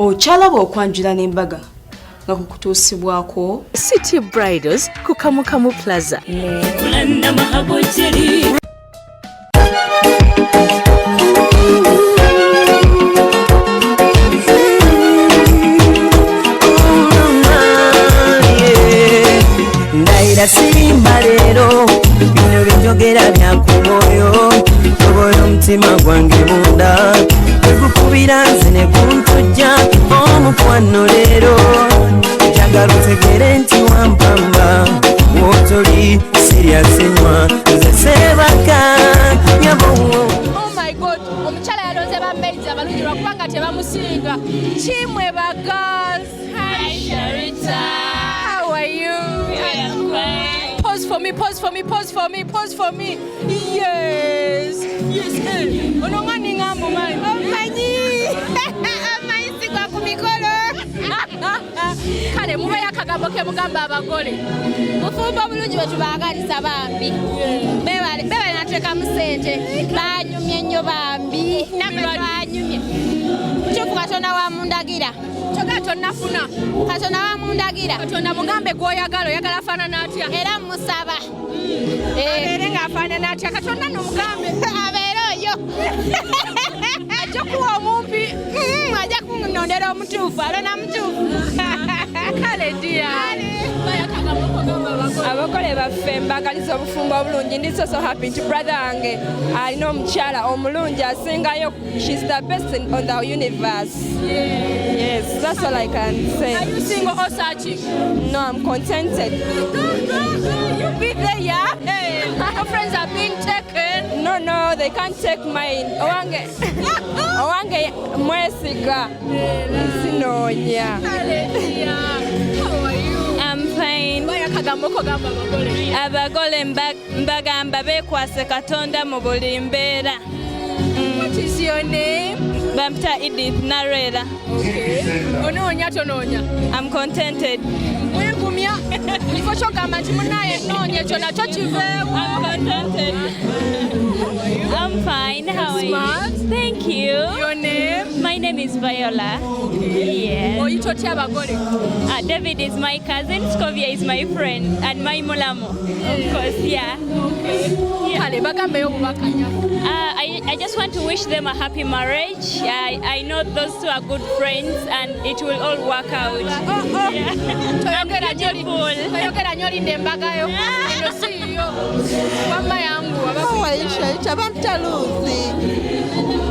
Ochalaba okwanjula n'embaga nga kukutuusibwako City Bridals ku Kamukamu Plaza. Ndaira simba lero bino bijogera byakumoyo toboyo mutima gwange munda kukubira nze ne kuntujja omukwano lero njagala otegere nti wampamba wotoli serious nywa nze sebaka nyabo. Oh my God, omukyala yalonze bambeezi abalungi lwakubanga tebamusinga. Kimwe ba girls. Hi Sharita. How are you? Pause for me, pause for me, pause for me, pause for me. Yes. Yes. Onongani ngambo mai. Omanyi. Amaisi kwa kumikolo. Kale muba yakagambo ke mugamba abagole. Mufumba bulungi wetu baagaliza bambi. Beba nateka musente. Banyumye nnyo bambi. Namwe banyumye. Chofu Katonda wa mundagira. Choka tonafuna. Katonda wa mundagira. Katonda mugambe gwoyagala oyagala faanana atya. Era musaba. Abeere ng'afaanana atya. Katonda n'omugambe. Abeere oyo. Ajja kuwa omumpi. Ajja kunondera omutuufu. Alona mutuufu. Kale dia. Abakole baffe mbagaliza obufumbo obulungi. Ndi so happy nti brother wange alina omukyala omulungi asingayo. She's the best on the universe. Yes, that's all I can say. Are you single or searching? No, I'm contented. You be there, yeah? Hey, your friends are being taken. No, they can't take mine. Owange mwesiga. Sinonya. How are you? I'm fine. Abagole mbagamba bekwase Katonda mu buli mbeera. What is your name? Bampita Edith Narera. Okay. Ononya tononya. I'm contented. Wegumya. Ifo chogamba nti munaye nonye kyona kyo kiveewo. I'm contented. I'm fine. How are you? Thank you. Your name? My name is Viola. Okay. Yes. Oyitotya abagole? David is my cousin, SCOVIA is my friend, and my mulamo. Of course, yeah. Okay. Yeah. I just want to wish them a happy marriage. I know those two are good friends and it will all work out. Yeah.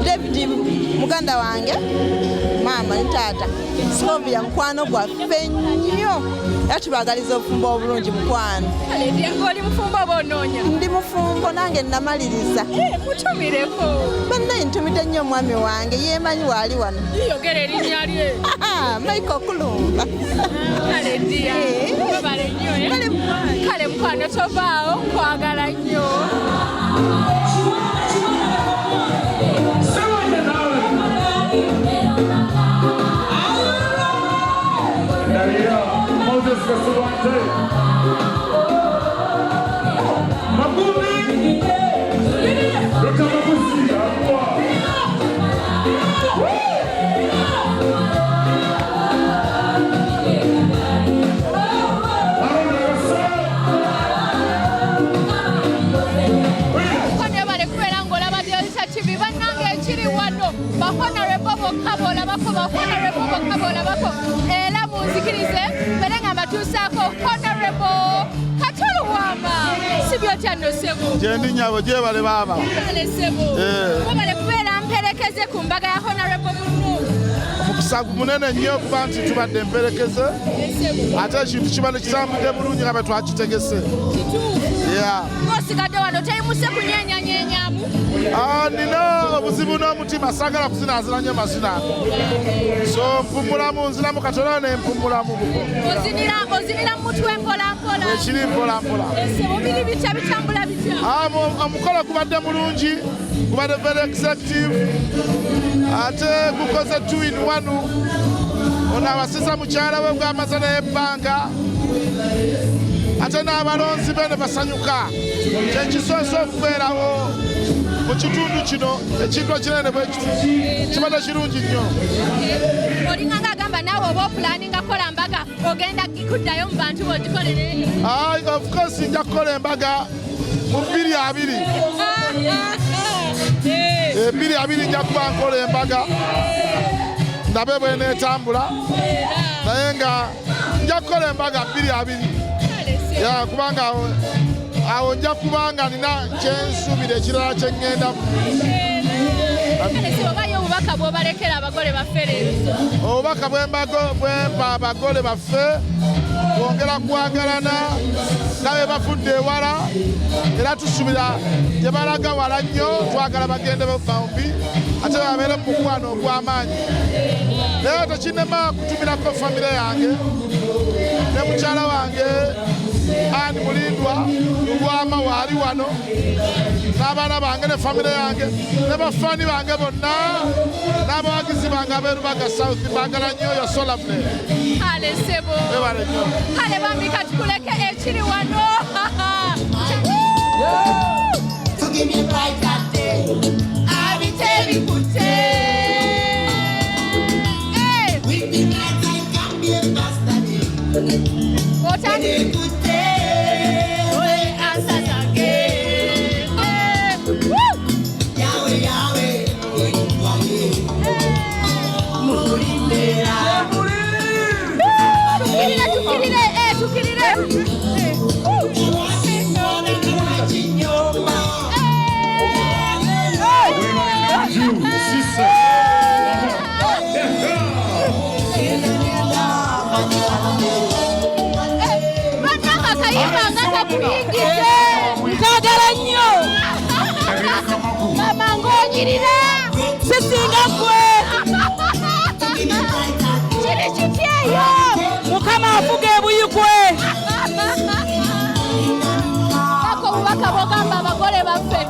David muganda wange mama ni tata SCOVIA mukwano gwaffe nnyo yatubagaliza obufumbo obulungi mukwano. Kale ndi mufumbo bononya. Ndi mufumbo nange namaliriza. Mutumireko. Banne ntumidde nnyo mwami wange yemanyi wali wano. Yogera erinnya lye. Michael Kulumba. Kale ndia. Babale nnyo. Kale mukwano tovaawo kwagala nnyo. Era munzikirize berenga batusaako Honorable Katoluwama sibyotya nno sebo gyendi nyabo gyebale baaba kale sebo wabale kubeera mperekeze ku mbaga ya Honorable munno omukisa munene nnyo okuba nti tubadde mperekeze ate ekintu kibadde kitambudde bulungi nga bwe twakitegese ng'osigadde wano teyimuse kunyenyanyenyamu. Nina obuzibu n'omutima saagala kuzinazina nnyo mazina so mpummulamu nziramu katono ne mpummulamu buko ozinira mu mutwe mpolampola ekiri mpolampola obiri bitya bitambula bitya omukolo gubadde mulungi gubadde very executive ate gukoze 2 in 1 ono abasiza mukyala we bw'amaze n'ebbanga ate n'abalonzi be ne basanyuka kyekisoose okubeerawo mu kitundu kino ekintu ekinene bwe kiti kibadde kirungi nnyo. planinga kola embaga ogenda kuddayo mu bantu bogikolere? Of course nja kukola embaga mu 2020. 2020 nja kuba nkola embaga ndabe bweneetambula naye nga nja kukola embaga 2020 kubanga awo nja kubanga nina kyensuubira ekirala kyeŋŋendamu. Obayo obubaka bw'obalekera abagole baffe leero? Obubaka bwempa abagole baffe bwongera kwagalana nga be bafudde ewala era tusuubira gye balaga wala nnyo twagala bagende bafambi ate babeere mu mukwano ogw'amaanyi. Naye tekinnema kutumirako famire yange ne mukyala wange Ani Mulindwa Lulwama waali wano n'abaana bange ne famire yange ne bafani bange bonna n'abawagizi bange ab'Erubaga South baagala nnyo yo so lovely. Kale ssebo. Bebale nnyo. Kale bambi kati tuleke ekiri wano. Forgive me right that day. Abitebikutte. With the night I can be a bastard. Otani. Nkagala nnyo mama ng'onyirira sisinga gwe kiri kityeyo mukama afuga ebuyigwe ako obubaka bw'ogamba abagole baffe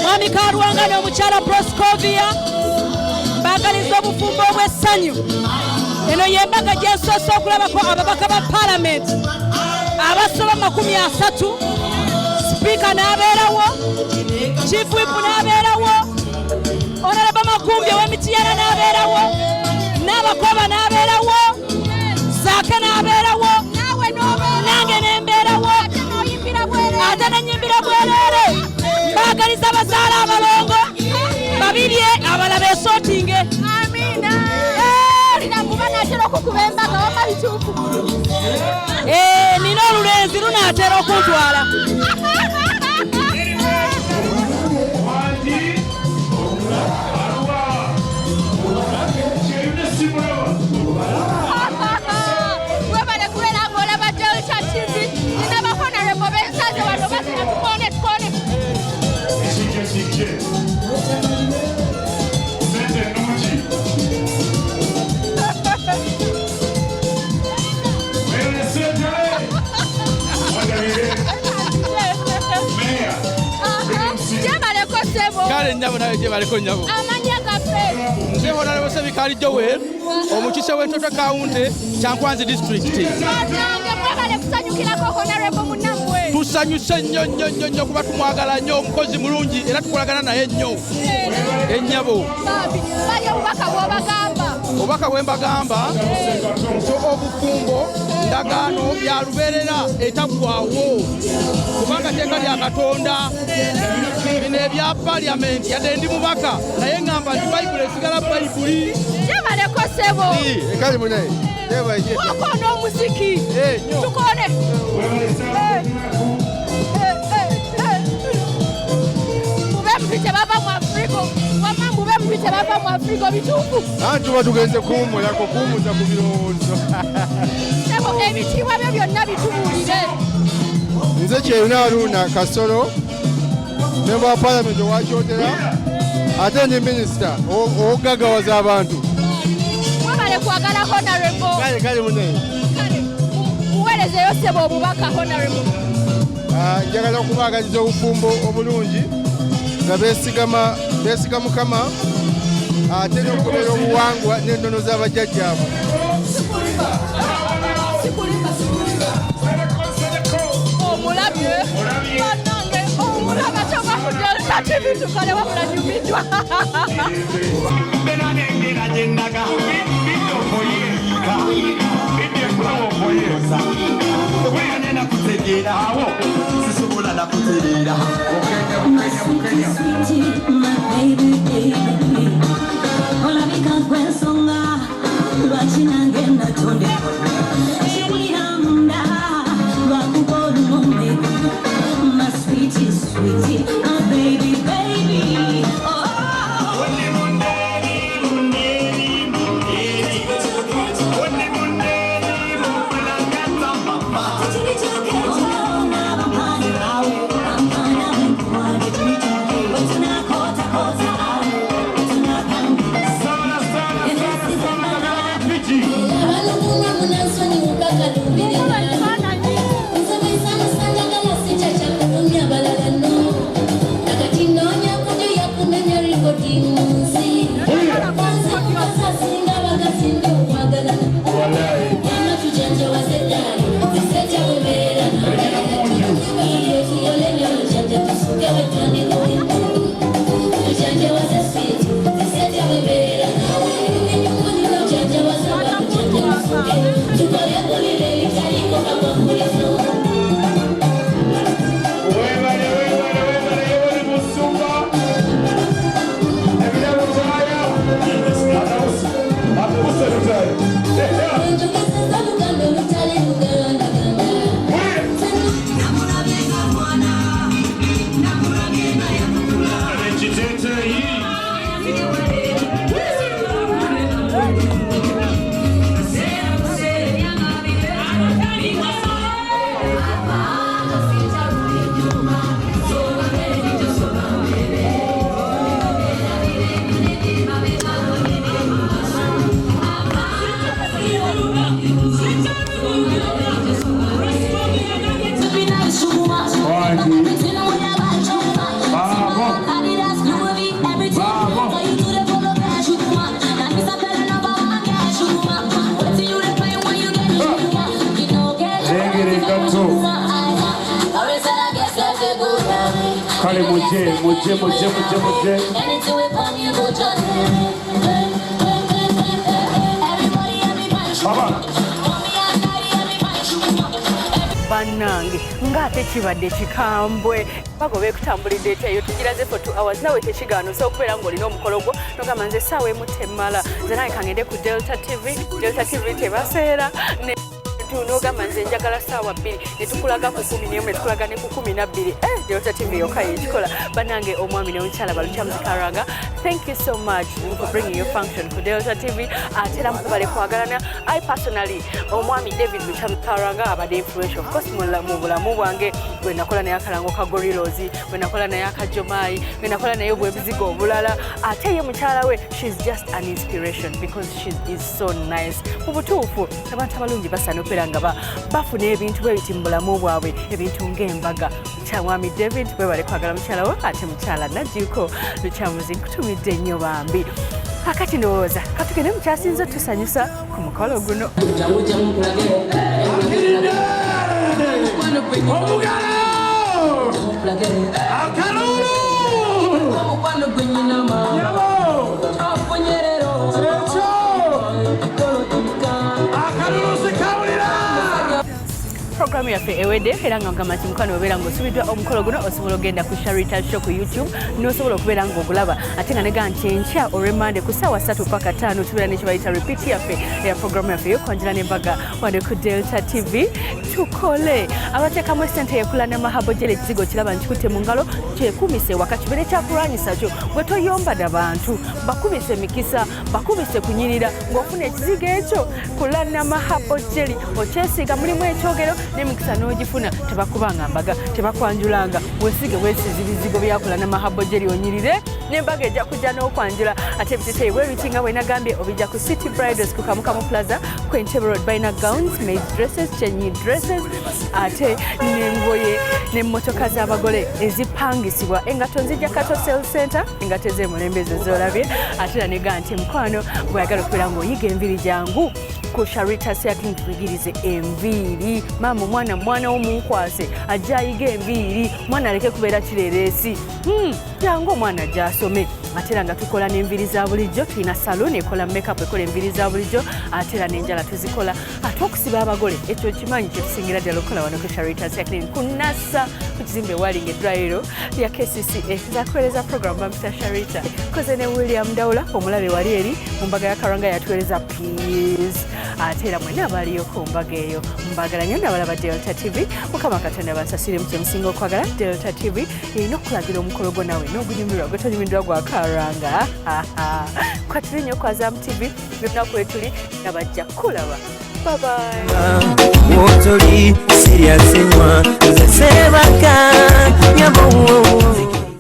mwami Kalwanga n'omukyala SCOVIA mbagaliza obufumbo obw'essanyu. Eno y'embaga gye nsoose okulabako ababaka ba paalamenti abasoba 30, sipiika n'abeerawo, chief whip n'abeerawo, honorable Makumbi ow'Emityana n'abeerawo, n'abakoba n'abeerawo, Zaake n'abeerawo, nange n'embeerawo, ate n'ennyimbira bwereere. Mbaagaliza abazaala abalongo babirye abala beesootinge. Nina olulenzi lunaatera okuntwala. Webale kubeera ng'olaba Delta TV nina bahonorable b'ensaze wano bazina tukone. Kale nyabo nayo gye baliko nyabo. Amanya gaffe. Nze honorable Sebikali Joel, omukise w'Entoto County, Kyankwanzi district. Nange mwebale kusanyukirako honorable munnamwe. Tusanyuse nnyo kuba tumwagala nnyo, omukozi mulungi era tukolagana naye nnyo. Ennyabo. Bayo obubaka bw'obagamba. Obubaka bwe mbagamba nti obufumbo ndagaano bya lubeerera etaggwaawo kubanga tteeka lya Katonda bino ebya paliamenti yadde ndi mubaka naye ŋŋamba nti bayibuli esigala bayibuli. Gyebaleko ssebo. Ekali munaye wakoona omuziki tukone. Mube mpite bava mu Afrika wamma mube mpite bava mu Afrika bituufu. Anti tuba tugenze kuwummulako kuwummuza ku birowoozo. Ssebo ebitiibwa byo byonna bitubuulire. Nze Kyeyuna Haruna Kasolo member wa parliament owakyotera ate ndi minisita ogagawaza abantu. Wabale kwagala honorable. Kale munaye. Muweerezeyo ssebo obubaka honorable. Njagala okubaagaliza obufumbo obulungi nga beesigama Mukama ate n'okugobera obuwangwa n'ennono z'abajjajjaabwe. Omulabye bannange omulaba kyova ku Delta TV tukale wabula nyumiddwa. njagala kuterera Kale muje. Bannange ng'ate kibadde kikambwe bagobe kutambulidde eyo tugiraze for 2 hours nawe tekigaano so okubeera ng'olina omukolo gwo nogamba nze essaawa emu temmala nze nawe kangende ku Delta TV tebaseera nogamba nze njagala ssaawa 2 ne tukulaga ku 11 ne tukulaga ne ku 12 Delta TV yokka yekikola bannange omwami n'omukyala balukyamuzi Kalwanga thank you so much for bringing your function ku Delta TV atera mukubale kwagalana I personally omwami David Lukyamuzi Kalwanga abadde influential of course mu bulamu bwange bwe nakola naye akalango ka Gorilozi bwe nakola naye akajomayi bwe nakola naye obwebuzigo obulala ate ye mukyala we she's just an inspiration because she is so nice mu butuufu abantu abalungi basaana okubeera nga bafuna ebintu bwe biti mu bulamu bwabwe ebintu ng'embaga Mwami David bwe bali kwagala mukyala we ate mukyala Najjuuko Lukyamuzi nkutumidde nnyo bambi akati ndowooza katugende mukyasinze tusanyusa ku mukolo guno Programu yaffe ewedde era nga ngamba nti mukwano obeera ng'osubiddwa omukolo guno osobola ogenda ku SHARITAH'S show ku YouTube n'osobola okubeera ng'ogulaba ate nga nega nti enkya olw'Emande ku ssaawa 3 paka 5 tubeera ne kye bayita repeat yaffe eya programu yaffe y'okwanjula n'embaga wadde ku Delta TV tukole abateekamu essente yeekula ne mahabo gy'era ekizigo kiraba nti kikutte mu ngalo kyekuumise waka kibeere kyakulwanyisa kyo bwe toyombada bantu bakubise mikisa bakubise kunyirira ng'ofuna ekizigo ekyo kula na mahabo gy'eri okyesiiga mulimu ekyogero n'emikisa n'ogifuna tebakubanga mbaga tebakwanjulanga weesige weesize ebizigo byakula na mahabo gy'eri onyirire n'embaga ejja kujja n'okwanjula ate ebiteteeyi bwe biti nga bwe nagambye obijja ku City Bridals ku Kamukamu Plaza ku Entebbe Road balina gowns made dresses chenyi dresses ate n'engoye n'emmotoka z'abagole ezipangisibwa engato nzijja Kato Sales Center engato ez'emulembe z'olabye ate era nega nti mukwano bw'ayagala okubeera ng'oyiga enviiri jangu ku SHARITAH'S yakini tubigirize enviiri maama mwana w'omunkwase ajja ayiga enviiri mwana aleke kubeera kireereesi jangu omwana ajja asome ate era nga tukola n'enviri za bulijjo tulina salon ekola makeup ekola enviri za bulijjo ate era n'enjala tuzikola ate okusiba abagole ekyo kimanyi kyetusingira ddala okukola wano ku Sharitas Clinic kunasa ku kizimbe walinga eddwaliro lya KCCA zakuweereza program ba Mr. Sharita koze ne William Dawula omulabe wali eri mu mbaga ya Kalwanga yatuweereza peace ate era mwena abaliyo ku mbaga eyo mbagala nnyo n'abalaba Delta TV mukama Katonda basasire mu kyemusinga okwagala Delta TV erina okulagira omukolo gwo nawe n'ogunyumirwa gwetonyumirwa gwa Kalwanga kwatuli nnyo ku Azam TV n'olunaku wetuli nabajja kulaba bye bye Wotoli serious moi, je sais pas quand